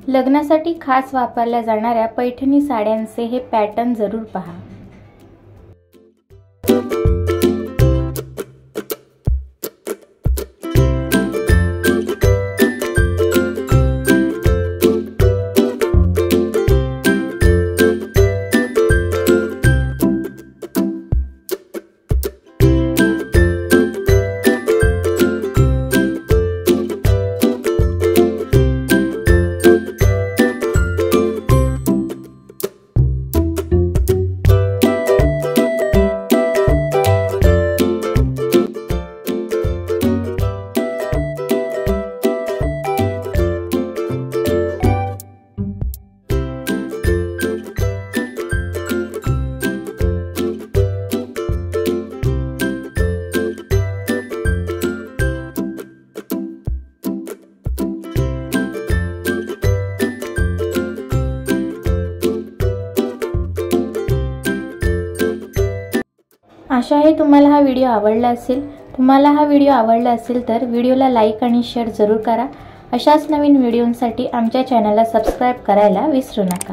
लग्नासाठी खास वापरल्या जाणाऱ्या पैठणी साड्यांचे हे पॅटर्न जरूर पहा। आशा आहे तुम्हाला हा व्हिडिओ आवडला असेल। तुम्हाला हा व्हिडिओ आवडला असेल तर व्हिडिओला लाईक आणि शेअर जरूर करा। अशाच नवीन व्हिडिओंसाठी आमच्या चॅनलला सबस्क्राइब करायला विसरू नका।